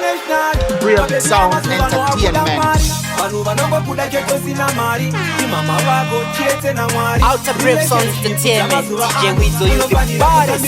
Real Sound Entertainment. Outer Brave Sound Entertainment. DJ Weezo, you the baddest.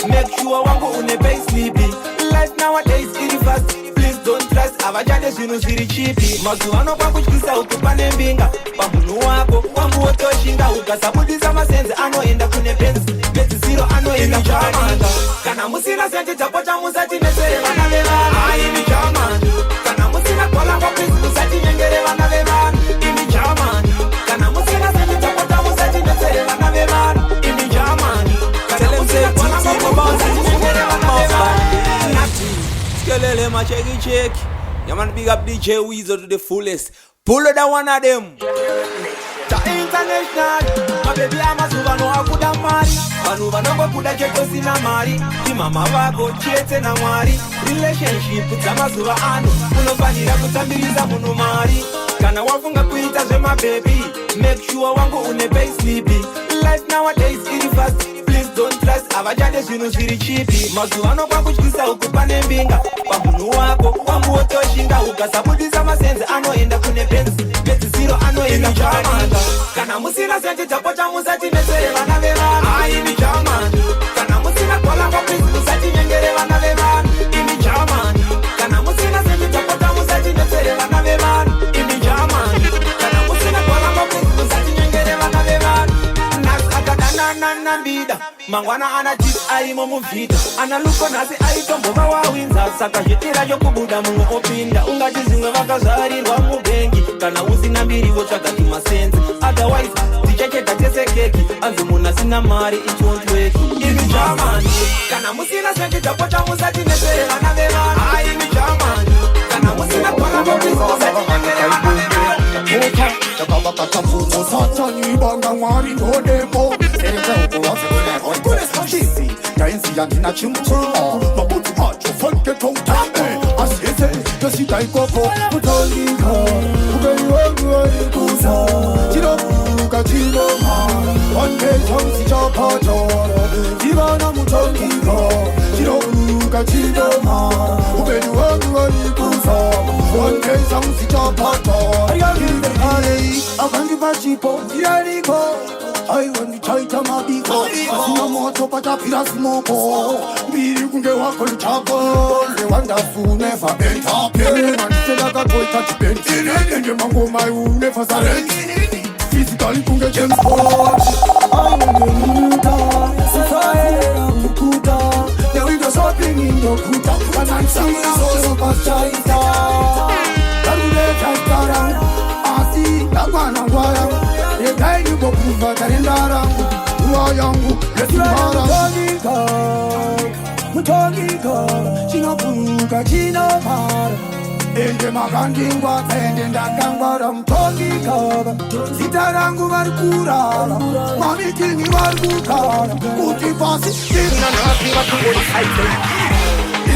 Make sure wangu unepay sleepy. Life nowadays is fast. Please don't trust abajade zinu ziri chipi. Mazuano kwa kuchikisa ukupane mbinga. Pamunu wako wangu otoshinga. Ukasabudiza masenze anoenda kune penzi. Beti zero anoenda chamanda. Kana musina sente tapota musati nesere vana vevana. Imi chamanda. Kana musina kola kwa prince musati nyengere vana vevana. Imi chamanda. Kana musina sente tapota musati nesere vana vevana. Imi chamanda. Kana musina kola kwa prince musati nyengere vana vevana. Skelele ma check. Yeah man, big up DJ Weezo to the fullest. Pull that one of them. Ta international. My baby I'm a suva no akuda mari. Manuva no kuda cheko sina mari. Di mama wako chete na mwari. Relationship zama suva anu. Unofanira kutambiriza munu mari. Kana wafunga kuita zema baby. Make sure wangu unepay sleepy. Life nowadays is fast. Please don't trust abajade zinu ziri chipi. Mazuano kwa kuchikisa ukupane mbinga. Pamunu wako wangu otoshinga. Ukasabudiza masenze anoenda kune penzi. Beti zero anoenda chamanda. Kana musina sente tapota musati nesere vana vevana. Imi chamanda. Kana musina kola kwa prince musati nyengere vana vevana. Imi chamanda. Kana musina sente tapota musati nesere vana vevana. Imi chamanda. Kana musina kola kwa prince musati nyengere vana vevana. Nambida mangwana ana chip aimo muvita ana luko nasi aitombo vawawinza saka zvetira yokubuda mumwe opinda ungati zimwe vakazarirwa mubengi kana usina mbiri votsvaka masenzi otherwise tichacheka tese keki anzi munhu asina mari ichondweki imi chamani kana musina senti tapota musati nesere vana vevana aimi chamani kana musina kola vobisi musati nyengere vana vevana Takabakatafuzo satani banga mwari ndodepo Chizi, kaenzi ya nina chimutimo Mabutu macho fonke tongtame Asiese, yosita ikoko Mutolika, ugeni wangu walikuza Chirobuka chiroma Wanke chansi chapato Ibana mutolika Chirobuka chiroma Ugeni wangu walikuza Wanke chansi chapato Avangi bachipo, tirariko I want to try to my biko Asina moto pata pira smoko Biri kunge wako luchako Rewanda su never enter pain Man sela ka toy touch pain Enge mango mai u never surrender Physically kunge James Bond I want to nuka Sasa mukuta Now we go shopping in your kuta And I'm saying so much chaita Karule chaitara Asi Nagwana waya Yekai yuko kufa karendara Uwa yangu lesimara Mutogika Chino puka chino para Ende makangingwa Ende ndakangwara Mutogika Sitarangu varikurara Mami kingi varikukara Kuti pasi Sina nasi watukoli saite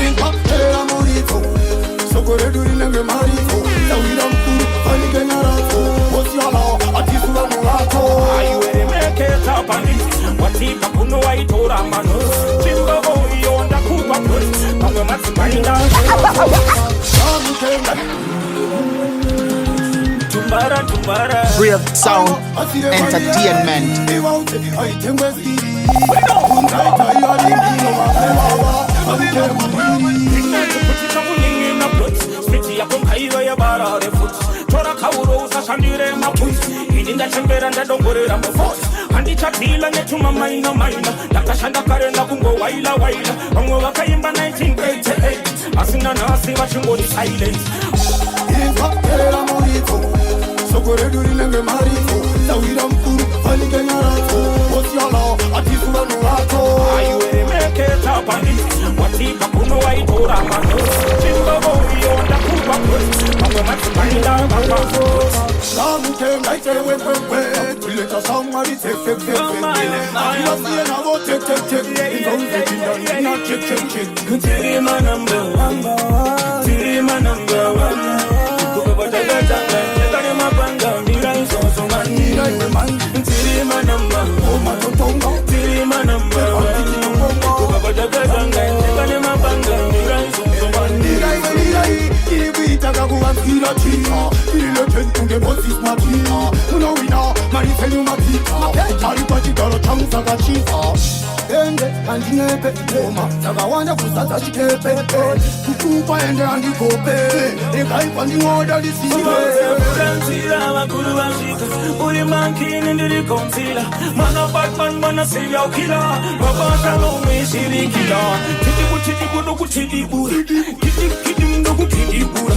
Inka Ea morito Sokore duri nenge marito Zawira mkuru Fanike narato Osiala Atisula mulato Ayuere meke tapani Watika kuno waitora mano Chimbogo yonda kupa kwe Pango matsumainda Tumbara Real Sound Entertainment. Tora kauro usashandire mapunzi Ini ndachembera ndadongorera mafosi Handichatila netuma maina Ndakashanda karenda kungo waila Vamwe vakaimba 1988 Asina nasi vachingoni silent Inka morito Sokore duri nenge marito Zawira mkuru Fanike narato Osiala Atisula mulato Ayuere meke tapani Watika kuno waitora mano Chimbogo yonda kupa kwe Pango matsumainda Samuke ngaite wepepe Tuleta samari tek Ila siye na vo tek Ingonze kinda nina check Tirima number one Tirima number one Kukabata tanga Yekari mapanga Mira isoso mani Tirima number one Tirima number one Kukabata tanga mati Munowina, marifeni mati Charipa chigaro chamu saka chifa Ende andingepe Oma, saka wanda kusasa chikepe Kukupa ende andikope Ekaipa ndingoda lisiwe Kansila, makulu washika Uli mankini ndiri konsila Mana Batman, mana serial killer Baba Shalom, shirikila Titibu no kutidibura Titibu no kutidibura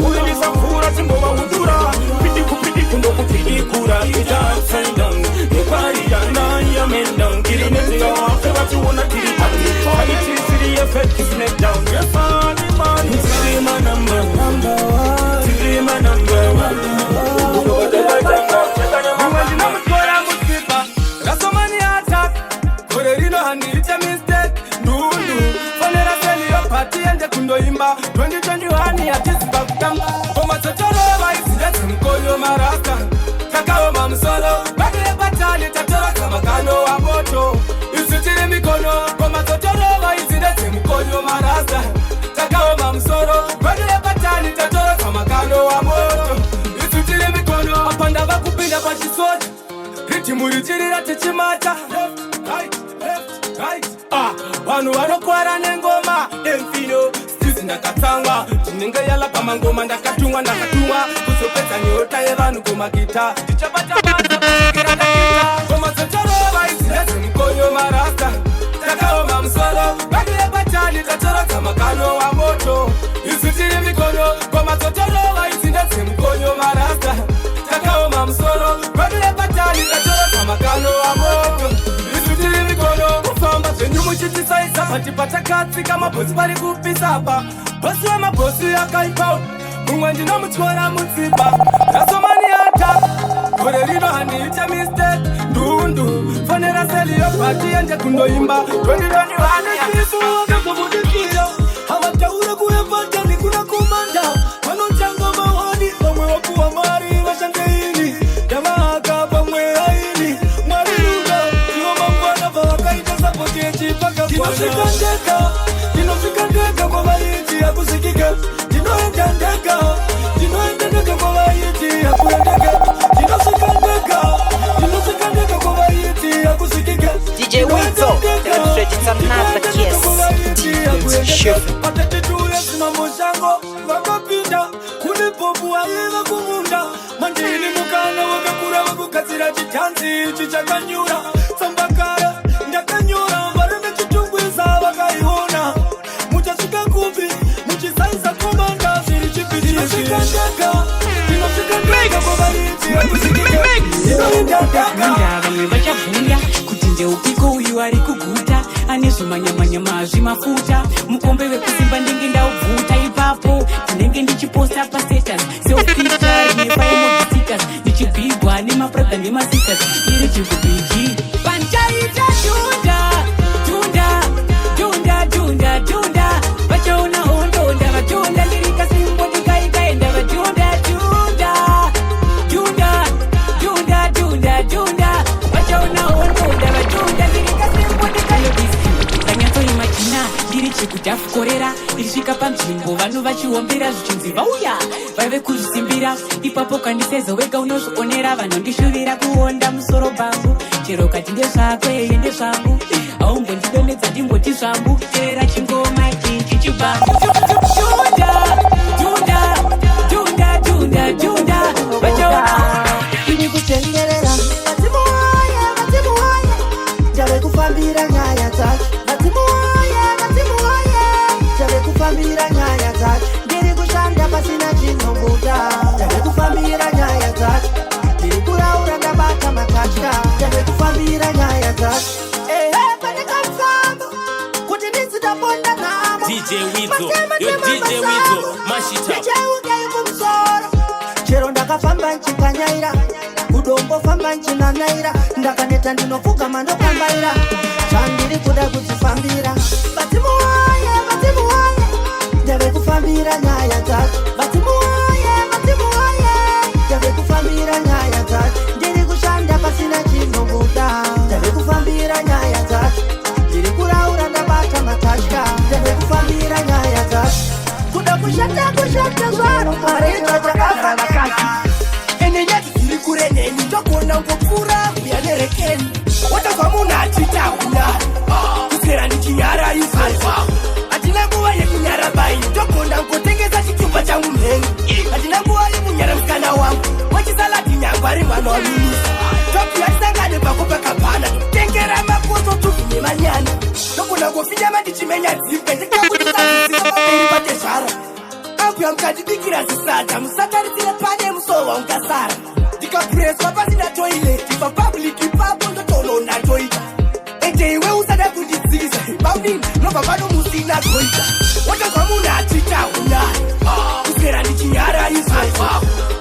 Uli nisakura timboba udura Pidiku no kutidikura Ita upside down Nipari ya na ya mendang Kiri nezi ya wafe watu wana kiri Kali tiri effect is neck down You're funny man Tiri my number one Tiri my number one Kundoimba 2021 atisipa kutamba Koma totoro waisindete mkoyo marasta Kakao mamsolo Bagile batali tatoro kama kano wa moto Isutiri mikono Koma totoro waisindete mkoyo marasta Kakao mamsolo Bagile batali tatoro kama kano wa moto Isutiri mikono Apanda bakupinda pachisoja Riti murichirira tichimata Left, right Wanu wanokwara nengoma Enfino ndakatangwa chinenge yala pamangoma ndakatumwa kusopeta nyota yevanu kumakita tichapata basa kusikira ndakita koma zotorova isinese mkonyo marasta takaoma msolo bagile batali tatoro kama kano wa moto isutiri mikono koma zotorova isinese mkonyo marasta takaoma msolo bagile batali tatoro kama kano wa moto isutiri mikono kufamba zenyu muchitisaisa patipata katsi kama bosi pari kupisapa Bosi wa mabosi ya kaipao Mungwanji na mchwara mziba Rasomani hata Kore lino haniita mistake Ndundu Fanera seli ya pati anje kundoimba 2021 ya kisu waka kumudikira Hawataura kuefata ni kuna kumanda Wanochanga mawani Pamwe wakuwa mari washangeini Yamahaka pamwe haini Mwari luga Kioma mwana Fawakaita sapoti echi paka kwana Dinofika ndeka kwa bayiti ya kusikika Dinoenda ndeka kwa bayiti ya kuendeka Dinofika ndeka kwa bayiti ya kusikika DJ Weezo, demonstrating some master kiss Chef Patatitu ya simamo shango Wakapinda Kulipobu wa hiva kumunda Mandini mukana wakakura wakukazira chitanzi Chichakanyura Sambakara Ndakanyura Varende chitungwiza wakaihona Muchasuka kubi Muchisaiza kumanda Siri chipiti Dinofikandeka kwa bariti ya kusikika Ndava mevachabhuya kuti ndeupiko uyu ari kuguta ane zvimanyamanyama zvimafuta mukombe wekusimba ndenge ndaubvuta ipapo ndinenge ndichiposta pastatus self-picture nepaemodisitas ndichibhigwa nemabrotha nemasitas iri chikubhigi panchaita dunda vachaona hondonda vatunda ndirikasimbo ndikaikaenda vatunda vachaona hondonda vatunda ndirikasimbo ndikanyatsoimachina ndiri chekudhafukorera ndirisvika panzvimbo vanhu vachiombera zvichinzi vauya vaive kuzvisimbira ipapo kandiseza wega unozvionera vanhu ndishuvira kuonda musoro pangu chero kati ndezvako eye ndezvangu aumbondidonedza ndimboti zvangu teera chingoma ichi chibangu dunda vachaona ini kutengerera vatimu waye jave kufambira nyaya dzacho vatimu waye jave kufambira nyaya dzacho ndiri kushanda pasina chinobuda jave kufambira nyaya dzacho ndiri kuraura ndabata matatya jave kufambira nyaya dzacho panekamfambo kuti ndizitaponda namo DJ Weezo, yo DJ Weezo, mashita kumsoro chero ndakafamba nchikanyaira kudombofamba nchinanaira ndakaneta ndinopfugama ndokambaira chandiri kuda kudzifambira vatimu waye ndave kufambira nyaya dzacho vatimu waye ndave kufambira nyaya dzacho ndiri kushanda pasina chinobuda ndave kufambira nyaya dzacho ndiri kuraura ndabata matatya ndave kufambira nyaya dzacho kuda kushata zvaro pareto chakavhala kati ende nyati kana ngopfura uyanerekeni watazwa munhu achita unyari kusera ndichinyara izvezvo hatina nguva yekunyara bai togonda ngotengesa chitumba changu mhengi hatina nguva yekunyara mukana wangu wachisalati nyangwari mwana waminisa topi hatisangane pako pakabhana totengera makoso tuvine manyana togonda ngofinyama ndichimenya dzimbe ndikakutisaiziapamberi patezvara ambuya mukandibikira zisata musatarisire pane musoro waungasara ndikapureswa pasina toileti papubliki papo ndotonona toita ende iwe usada kundidziza paudini nobva pano musina goita watazwa munhu achita unyari kusera ndichinyara izvezvo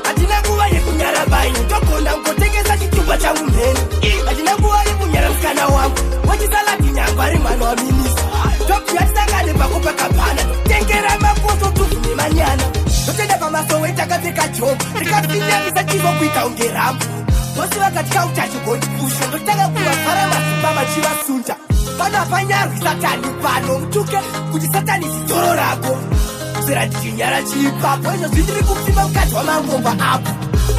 hatina nguva yekunyara bai togonda ngotengesa chitumba changu mheni hatina nguva yekunyara mukana wangu wachisalati nyangwari mwana waminisa topi hatisangane pako pakabhana totengera makoso tuvine manyana totenda pamasowe takapfeka jobo rikafinyamisa chivo kuita unge rambo vose vakatya utachigondipusha ndotanga kuvafara masimba machivasunda pano hapanyarwi satani pano mutuke kuti satani zitoro rako kusera ndichinyara chiipapo izvozvi ndiri kupfima mukadzi wamangomba apo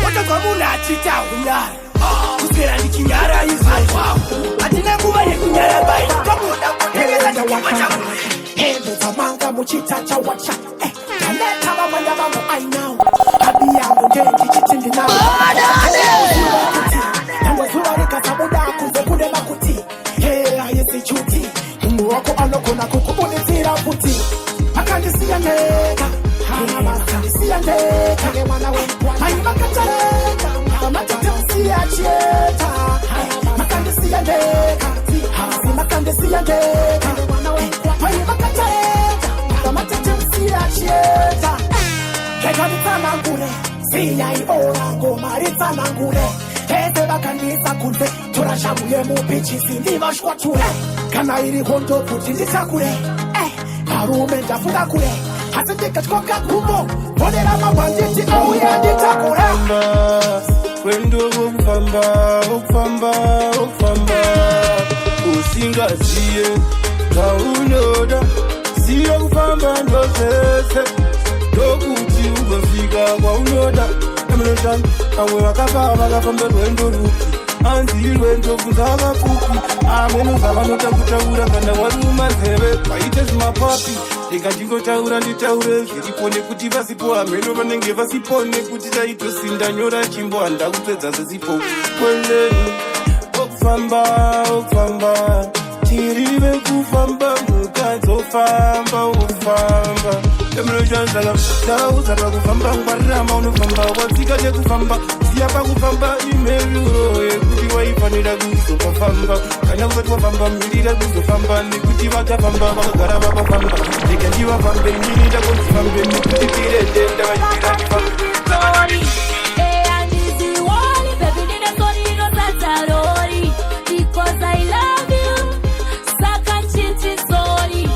watogwa munhu achita unyari kusera ndichinyara izvezvo hatina nguva yekunyara bai togoda kutengesa chitumba changu hembe dzamanga muchitacha wacha kaneta vamwenda vangu ainawo habi yangu ndendichitindinao zuva rikasabuda kunze kune makuti ayesichuti munhu wako anogona kukubuditsira kuti akandisiya ndeka akandisiya ndeka ai makatareka amatetemusiya chieta makandisiya ndeka asi makandisiya ndeka ai makatareka amatetemusiya chieta kekanitsanangure siyaiora ngoma ritsanangure ese vakanisa kunze torashamuye mupichisi ndivashwature kana iri hondo kuti nditakure varume ndafunga kure asi ndikatyoka kumbo vonera mabanditi auya nditakura kwendo ukufamba usingaziye kaunoda siyo kufamba ndozese ndokuti ugofika kwaunoda eminoshani amwe vakafamba rwendo rupi anzi rwendo kunzava kupi amwenoza vanotangutaura kana waruma nzeve vaite zvimapapi ndikachingotaura nditaure zviripo nekuti vasipo hameno vanenge vasipo nekuti taitosinda nyora chimbo handa kupedza zesipo kweleni okufamba tirive kufamba mukadzofamba ufamba eminoshani tauzara kufamba ngwarirama unofamba watsika nekufamba siya pakufamba imeruro yekuti waifanira kuzofamba kana kusati wafamba mirira kuzofamba nekuti vakafamba vakagara vakafamba ndega ndivafambe mirira konzifambe nekuti tiredenda vachira ndifambe because I love you, saka chichi sorry.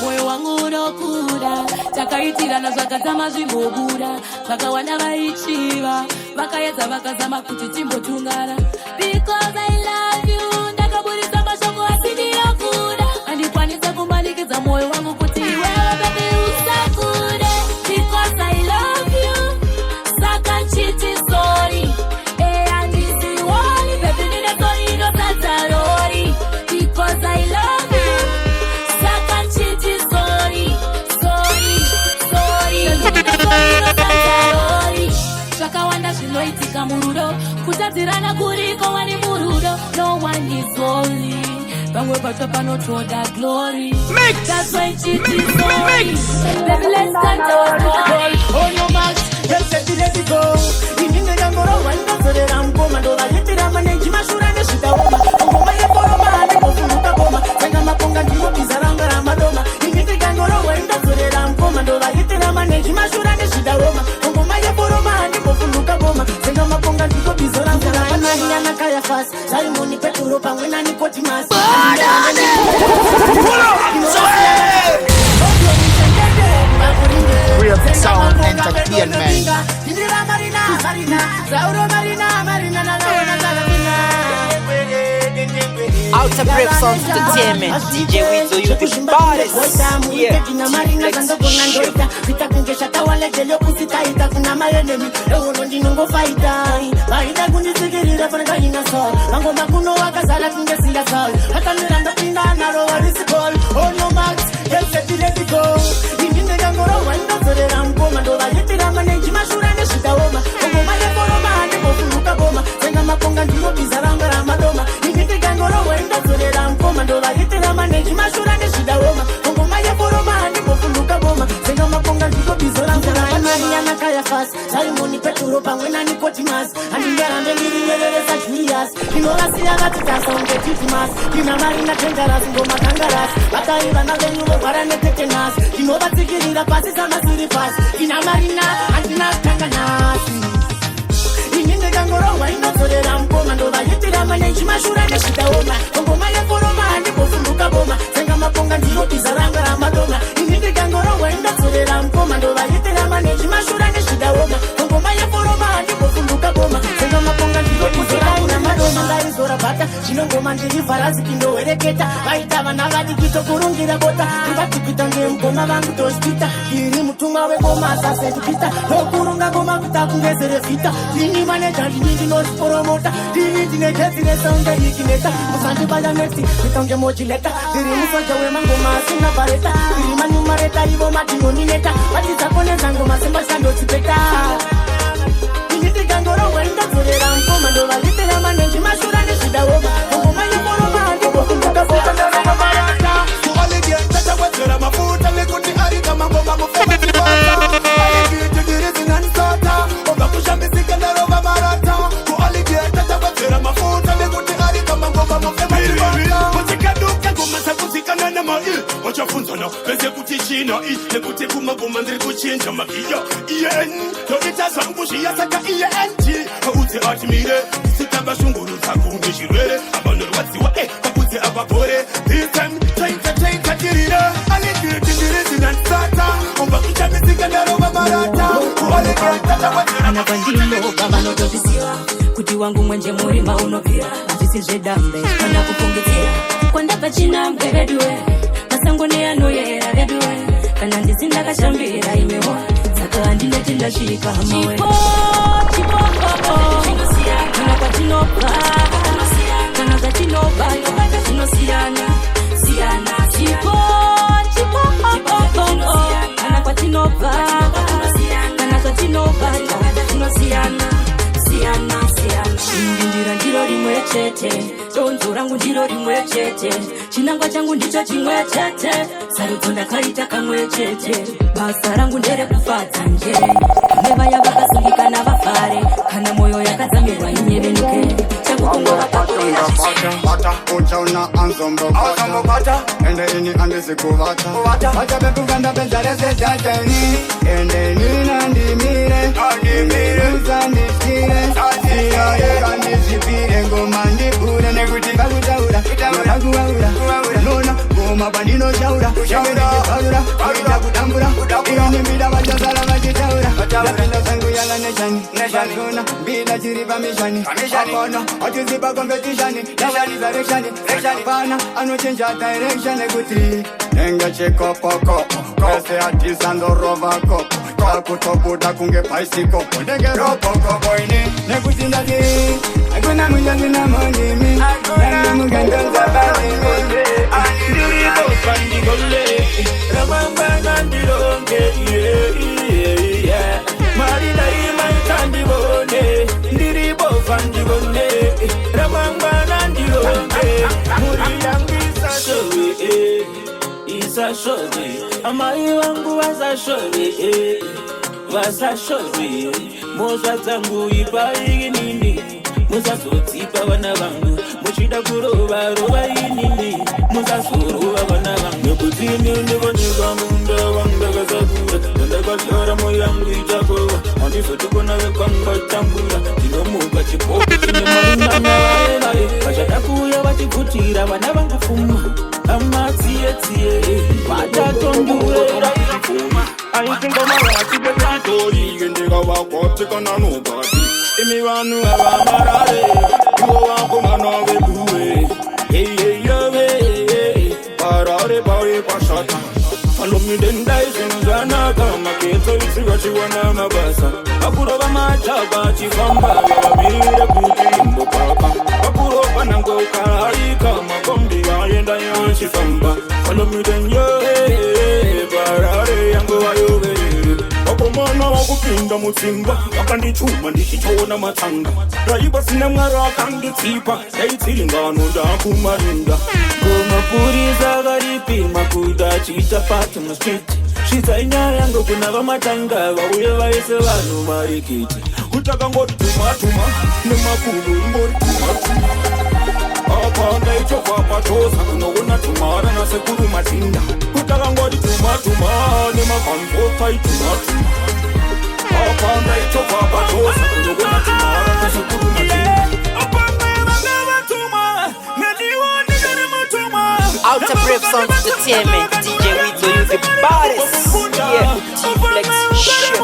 Moyo wangu unokuda takaitirana zvakadzama zvimbobuda vakawanda vaichiva vakaedza vakazama kuti timbotungana because I love you ndakaburisa mashoko asi ndiyokuda handikwanisa kumanikidza moyo wangu kuti wewe baby usakude because I love you saka nchiti sorry handisi wali baby nine sorry inotadza rori because I love you saka nchiti sorry zvakawanda zvinoitika murudo kutadzirana kuriko wani murudo no one is holy vamwe pacho panotoda glory that's why nchiti sorry baby let's start our story on your marks let's get ready to go inine ndangorowa ndazorera mukoma ndovayitira manenji mashura nezvitaoma ngoma yekoroma ndingofunduka koma senga maponga ndinobiza ranga ramadoma inine ndangorowa ndazorera mukoma ndovayitira manenji mashura nezvitaoma ngoma yekoroma ndingofunduka koma senga maponga ndinobiza ranga ramadoma kaya fast Simon Petro pamwe na Nicodemus Real Sound Entertainment. out to Brave Sounds Entertainment. DJ Weezo, you the baddest. Yeah, Simoni Peturo pamwena nikotimas andingarande ndiriyeleresa Julius inovasiyakatitasaunge titimas tina marina tengaras ngoma kangaras vataiva navenyu vogwara netetenas tinovatsikirira pasi samasirifas tina marina handina kanganasi ini ndikangorongwa inodzorera mukoma ndovayitira maneji mashura nezvidaoma ngoma yeforoma handimbofunduka boma senga maponga ndinobiza ranga ramadoma ini ndikangorongwa inodzorera mukoma ndovayitira maneji mashura nezvidaoma ngoma yeforoma handimbofunduka boma senga maponga ndinobiza ranga ramadoma ngaizora bata chinongoma ndiri vharasiki ndowereketa vaita vana vadikito kurungira bota ndivatipita ngemukoma vangu tospita ndiri mutumwa wengoma sasendipita nokurunga ngoma kuta kungezerevhita ini maneja ndini ndinosiporomota ndini ndinekedzine saunge ikineta musandibaya neti kutange mojileta ndiri musoja wemangoma asina bareta ndiri manyumareta ivo madinonineta vatizakoneza ngoma sembashandotsipeta ini ndikangorongwa indodzorera mukoma ndovalitera maneji mashura nezvidaoma ngoma yeforoma handimbofundukaoaaata kualigetachakwedzera mafuta lekuti arika mangoma mufemaibata aligitigirizinansata oga kushambisika ndarova marata kualigetachakwedzera mafuta lekuti arika mangoma mufemaibata kutikaduka ngoma zakuzikana namail wachafunzana pese kuti china nekuti kumagoma ndiri kuchinja magiya ien yoitazanguzhiya saka ient kaudze atimire isikabashungurudza kunge zvirwere abanorwadziwa kakudze abagore isem taitatirire aligitigirizinansata oga kushambisika ndarova marata ana kwandinoga vanotozisiva kuti wangu mwenje murima unobvira hazvisi zvedambe kana kufungidzira kwandabva china mgereduwe masango neanoyera reduwe kana ndisi ndakashambira imewo saka handineti ndasvika hamawe kana kwatinobva kana zvatinobva zvinosiyana kana kwatinobva kana zvatinobva zvinosiyana ndindira ndiro rimwe chete donzo rangu ndiro rimwe chete chinangwa changu ndicho chimwe chete sarudzo ndakaita kamwe chete basa rangu nderekufadza nje kune vaya vakasungikana vafare kana mwoyo yakadzamirwa inyevenuke chakukungova Bata, uchauna anzombo bata ende ini andizikuvata bata bepuganda bezarese chateni ende nina ndimire uzandishire iyoyeka ndizvipire ngoma ndibure nekuti kakutaura kakuwaura nona ngoma pandinotaura emendikipaura kuita kudambura ini mbida vachasara vachitaura ndapinda zangu yala neshani neshana mbida chiri pamishani akona achizipa kompetishani Rekshani Pana, anochenja direction ekuti Nenga chekopo Kese atisando rova kopo Kakutobuda kunge paisikopo Nenge ropo kopo ini Nekuti ndati Akuna mujani na monimi Nanga muganganza balimi Andiriko pandigole Ramamba nandironge Marida ima itandibone Ndiribo pandigole Ramamba nandironge Muri yangu isashove Amai wangu wasashove Mosha zangu ipai nini Musazotipa wana vangu Mushida kurova rova inini Musasorova wana vangu Kutini univonyika munda wanga kazakura Nanda kwa shara moyangu itakova Andisotukona wekanga tambura Tinomuka chipoku chine maina mawe Vachadakuya vachikutira vana vangu fuma Amatie Vatatondurera ifuma Aitinga marati bekantori Gendega wakotika na nobody Imi vanu ava marare Iwo wako mano webuwe Hey hey vana mabasa vakurova majaba chifamba vamirire kuti imbopaka vakurova nangwe ukahaika makombi vaenda yachifamba falomidenye barare yangu vayove vakomana vakupinda mutsimba vakandichuma ndichichoona matsanga raiva sina mwari akanditsipa yaitsiringano ndakumarinda komapurisa karipima kuda chiita pati mustriti zvizaina yangu kuna vamatanga vauye vaise vanhu marikiti utakangoti tumatuma nemakulu ingori tumatuma apa ndaichobva pachoza kunoona tumara nasekuru matinda utakangoti tumatuma nemavanvopai tumatuma apa ndaichobva pachoza kunoona tumara nasekuru matinda Out of Brave Sound Entertainment, DJ Weezo, you the baddest. Yeah, T-Flex, chef.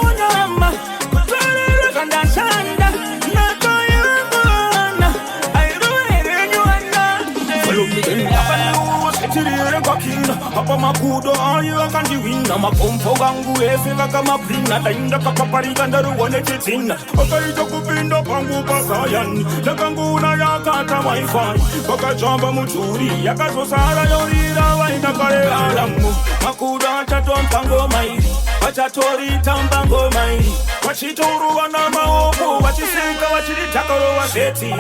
Apa makudo ayo akandiwina mapompo gangu ese vakamaprinda dainda kakaparika ndaruone chitina akaita kupinda pangu pasayani ndakanguna yakata wifi vakajamba muturi yakazosara yorira vaita kare alamu makudo achatonta ngoma iri vachatorita ngoma iri vachitoruva namaoko vachiseka vachiritakaro vazeti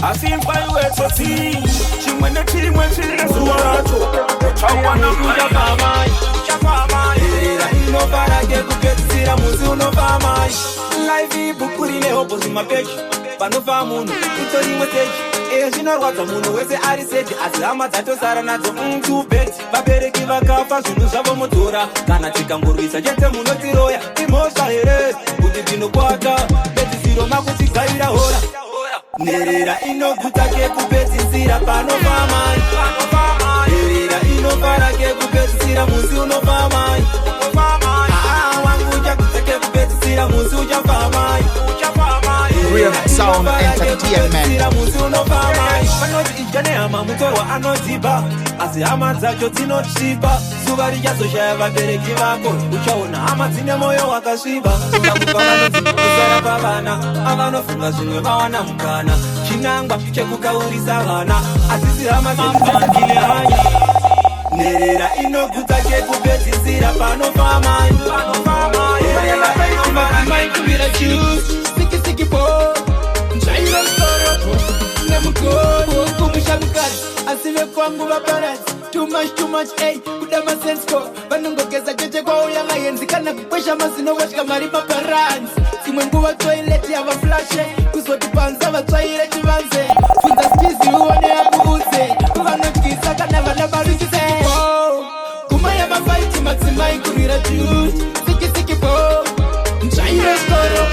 asi mfaiwetsotsi chimwe nechimwe chine zuva racho chawana kuda pamai erera inofarage kupedzisira musi unofamai live ibukurine hopozi mapeji panofa munhu itorimwe seji eyo zvinorwadza munhu wese ari seji asi hama dzatosara nadzo mtubeti vabereki vakafa zvinhu zvavo mudhura kana tikangorwisa chete munotiroya imhosva here kuti tinokwata pedzisiro makutigaira hora nerera inogutake kupedzisira panofamai erera inofarage kupedzisira musi unofamai wangu uchakutake kupedzisira musi uchafamai Real Sound Entertainment. Vanoti ijane hama mutorwa anodziba asi hama dzacho dzinochipa zuva richazoshaya vabereki vako uchaona hama dzine moyo wakasviba ukakupa vanodzikuzara pavana avanofunga zvimwe vawana mukana chinangwa chekukaurisa vana asisi hama dzekuzakile hanya nerera inogutsa chekupedzisira panofamai kubira choose Siki po Nchaira storo Nemukoro Kumusha mukari Asive kwangu vaparati Too much, hey Kudama sensko Vanongokeza cheche kwa uyanga yenzi Kana kukwesha masino washka maripa paranzi Simwe nguwa toilet ya waflashe Kuswati panza watwaire chivanze Funza spizi uone ya kuuze Kuvanokisa kana vana barukise Kumaya mafaiti matsimai kurira juu Siki po Nchaira storo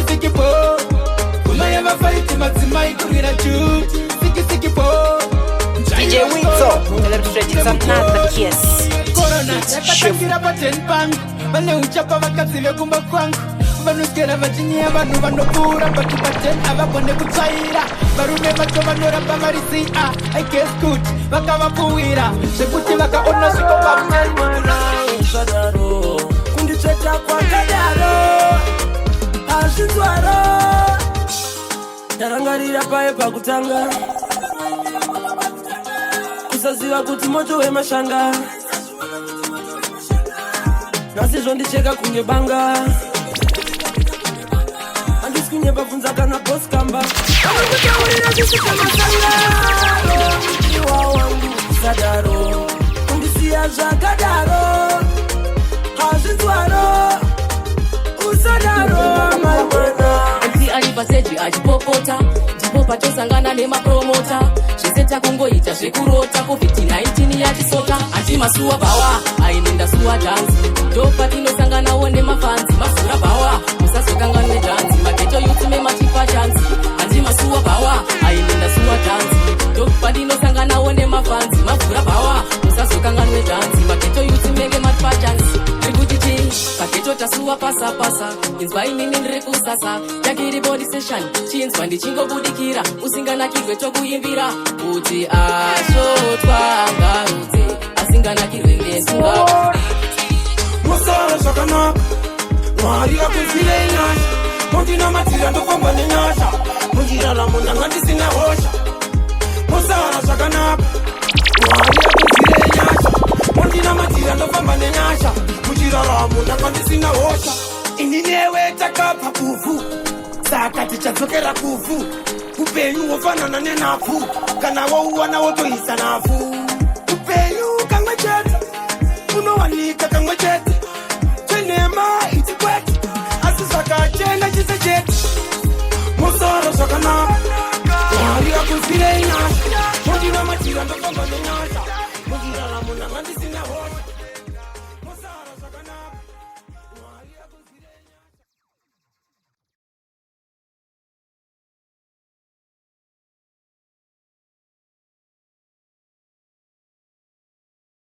Siki po Kumaya mafaiti matsimai kurira juu Siki po DJ Weezo, it's another kiss. Corona, yakatangira paten pangu Vane uchapa vakazive kumba kwangu Vanuskera vachinyia vanu vanopura Vaki paten avakone kutsaira Varume vacho vanoramba marisia I guess good, vakavapuwira Zvekuti vakaona sviko paten Sadaro, kundicheta kwa kadaro Ashitwaro Tarangarira pae pakutanga Kusaziva kuti moto wemashanga Nasi zvondicheka kunge banga Andisi kunyeba funza kana boss kamba Kutaurira zvisika masangaro Iwa wangu sadaro Kundisiya zvakadaro Ashitwaro Usadaro maimana Anti alipaseji ajipopota Jipopa chosangana nemapromota Zviseta kungoita zvekurota COVID-19 yatisota Anti masuwa bawa Ainenda suwa dhanzi Dopa tinosanganawo nemafanzi Masura bawa Musazokanganwe dhanzi Mageto yuti mematipa chanzi Anti masuwa bawa Ainenda suwa dhanzi Dopa tinosanganawo nemafanzi Masura bawa Musazokanganwe dhanzi Mageto yuti menge matipa chanzi Paketo tasuwa pasa Inzwa inini nrekusasa Takiri body session Chinzwa ndichingobudikira Usinganakirwe tokuimbira Kuti ashotwa ngarudze Asinganakirwe nesunga musoro zvakanaka mwari akunzwire nyasha mundinamatira ndofamba nenyasha mundiraramo ndanga ndisina hosha musoro zvakanaka mwari akunzwire nyasha mundinamatira ndofamba nenyasha mundiraramo ndanga ndisina hosha ini newe takabva kuvhu saka tichadzokera kuvhu upenyu wofanana nenhafu kana wauwana wotoisa nhafu upenyu kamwe chete unowanika kamwe chete chenhema iti kwete asi zvakachena chise chete musoro zvakanaka mwari akunzwire nyasha mundinamatira ndofamba nenyasha